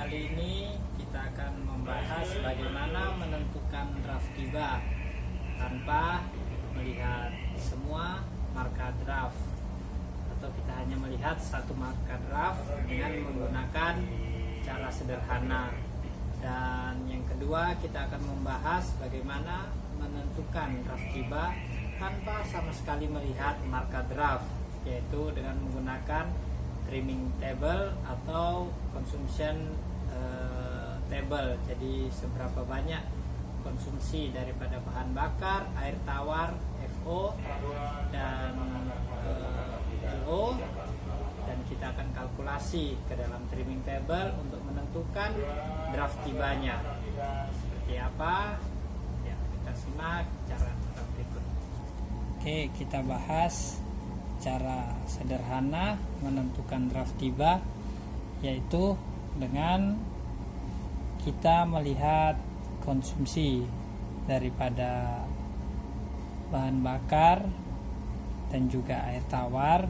kali ini kita akan membahas bagaimana menentukan draft tiba tanpa melihat semua marka draft, atau kita hanya melihat satu marka draft dengan menggunakan cara sederhana. Dan yang kedua, kita akan membahas bagaimana menentukan draft tiba tanpa sama sekali melihat marka draft, yaitu dengan menggunakan trimming table atau consumption table. Jadi seberapa banyak konsumsi daripada bahan bakar, air tawar, FO dan LO, dan kita akan kalkulasi ke dalam trimming table untuk menentukan draft tibanya. Seperti apa? Ya, kita simak cara berikut. Oke, kita bahas cara sederhana menentukan draft tiba, yaitu dengan kita melihat konsumsi daripada bahan bakar dan juga air tawar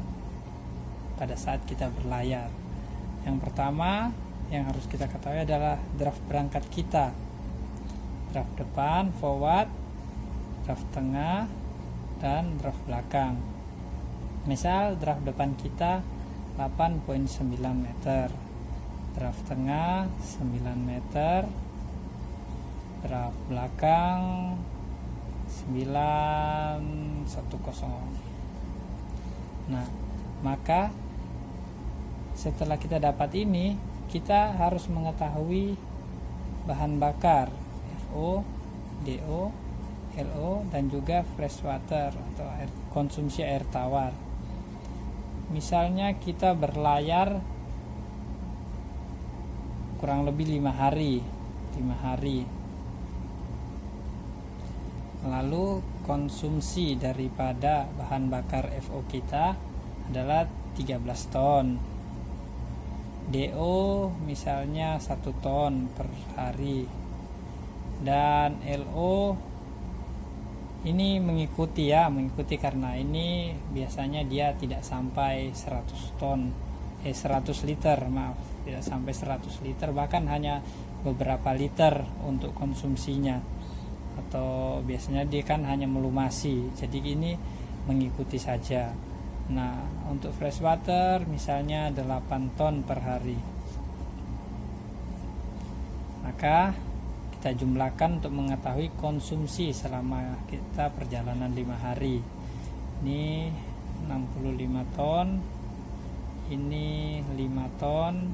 pada saat kita berlayar. Yang pertama yang harus kita ketahui adalah draft berangkat kita, draft depan, forward, draft tengah, dan draft belakang. Misal draft depan kita 8,9 meter, draft tengah 9 meter, draft belakang 910. Nah, maka setelah kita dapat ini, kita harus mengetahui bahan bakar FO, DO, LO, dan juga fresh water atau konsumsi air tawar. Misalnya kita berlayar kurang lebih 5 hari. Lalu konsumsi daripada bahan bakar FO kita adalah 13 ton. DO misalnya 1 ton per hari. Dan LO ini mengikuti karena ini biasanya dia tidak sampai 100 liter, tidak sampai 100 liter, bahkan hanya beberapa liter untuk konsumsinya, atau biasanya dia kan hanya melumasi, jadi ini mengikuti saja. Nah, untuk fresh water misalnya 8 ton per hari, maka kita jumlahkan untuk mengetahui konsumsi selama kita perjalanan 5 hari. Ini 65 ton, ini 5 ton,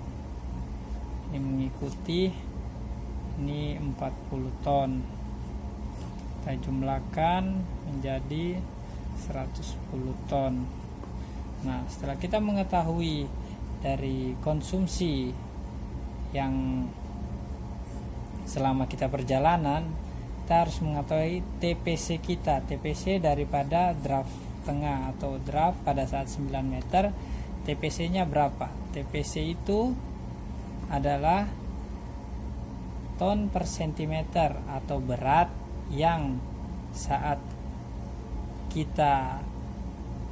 ini mengikuti, ini 40 ton. Kita jumlahkan menjadi 110 ton. Nah, setelah kita mengetahui dari konsumsi yang selama kita perjalanan, kita harus mengetahui TPC kita. TPC daripada draft tengah atau draft pada saat 9 meter, TPC nya berapa? TPC itu adalah ton per sentimeter atau berat yang saat kita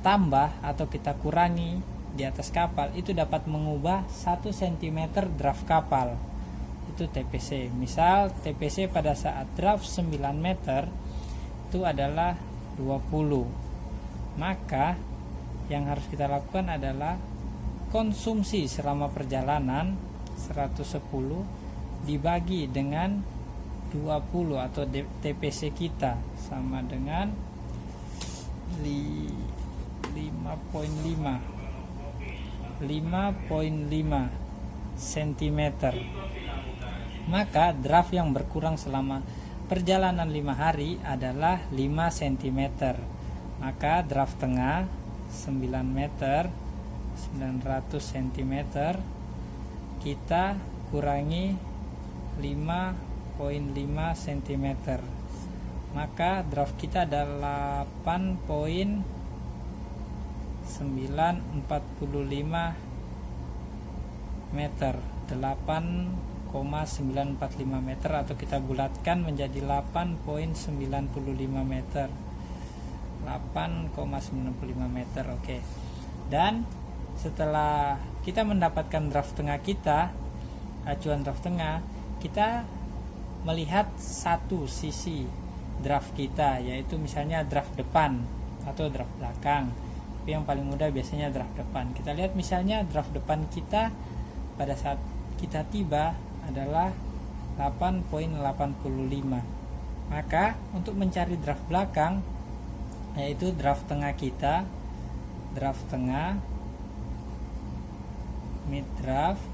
tambah atau kita kurangi di atas kapal itu dapat mengubah 1 cm draft kapal. Itu TPC. Misal TPC pada saat draft 9 meter itu adalah 20. Maka yang harus kita lakukan adalah konsumsi selama perjalanan 110 dibagi dengan 20 atau TPC kita sama dengan 5,5 cm. Maka draft yang berkurang selama perjalanan 5 hari adalah 5 cm. Maka draft tengah 9 meter 900 cm kita kurangi 5,5 cm, maka draft kita adalah 8,945 meter, 8,945 meter, atau kita bulatkan menjadi 8,95 meter, 8,95 meter. Dan setelah kita mendapatkan draft tengah kita, acuan draft tengah, kita melihat satu sisi draft kita, yaitu misalnya draft depan atau draft belakang. Tapi yang paling mudah biasanya draft depan. Kita lihat misalnya draft depan kita pada saat kita tiba adalah 8.85. Maka untuk mencari draft belakang, yaitu draft tengah kita, draft tengah, mid draft,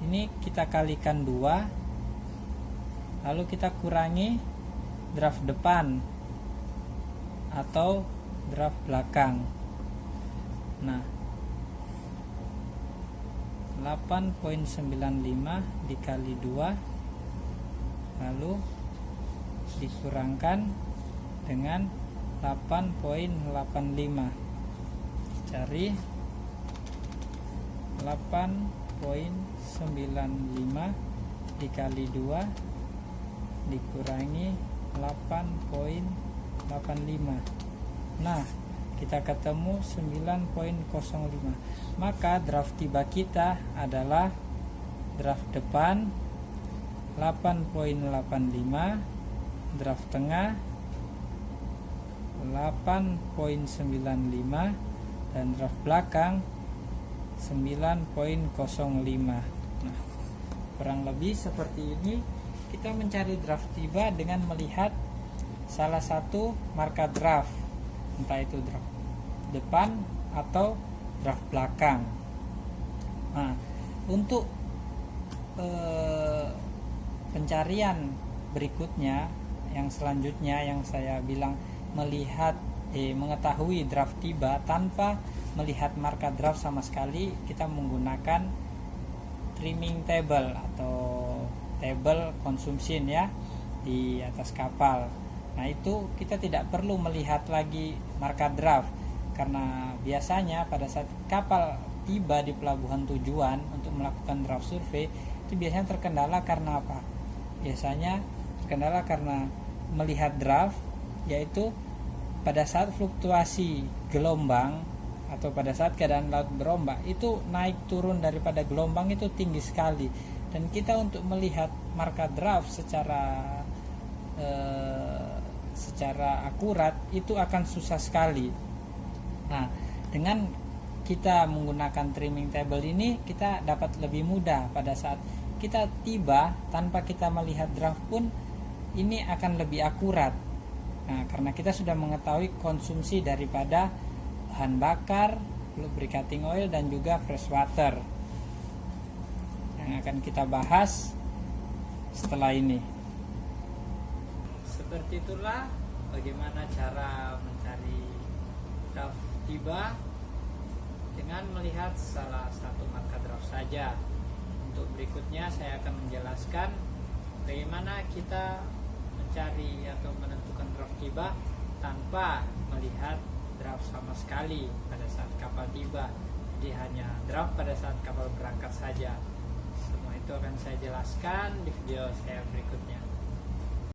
ini kita kalikan 2, lalu kita kurangi draft depan atau draft belakang. Nah, 8.95 dikali 2 lalu dikurangkan dengan 8.85. Cari 8.95 dikali 2 dikurangi 8.85. Nah, kita ketemu 9.05. Maka draft tiba kita adalah draft depan 8.85, draft tengah 8.95, dan draft belakang 9.05. Nah, kurang lebih seperti ini kita mencari draft tiba dengan melihat salah satu marka draft, entah itu draft depan atau draft belakang. Nah, untuk pencarian berikutnya, yang selanjutnya yang saya bilang mengetahui draft tiba tanpa melihat marka draft sama sekali, kita menggunakan trimming table atau table consumption ya di atas kapal. Nah, itu kita tidak perlu melihat lagi marka draft, karena biasanya pada saat kapal tiba di pelabuhan tujuan untuk melakukan draft survey, itu biasanya terkendala karena apa? Biasanya terkendala karena melihat draft, yaitu pada saat fluktuasi gelombang atau pada saat keadaan laut berombak, itu naik turun daripada gelombang itu tinggi sekali, dan kita untuk melihat marka draft secara akurat itu akan susah sekali. Nah, dengan kita menggunakan trimming table ini, kita dapat lebih mudah pada saat kita tiba tanpa kita melihat draft pun ini akan lebih akurat. Nah, karena kita sudah mengetahui konsumsi daripada bahan bakar, lubricating oil, dan juga fresh water yang akan kita bahas setelah ini. Seperti itulah bagaimana cara mencari draft tiba dengan melihat salah satu marka draft saja. Untuk berikutnya saya akan menjelaskan bagaimana kita mencari atau menentukan draft tiba tanpa melihat draft sama sekali pada saat kapal tiba. Jadi hanya draft pada saat kapal berangkat saja. Semua itu akan saya jelaskan di video saya berikutnya.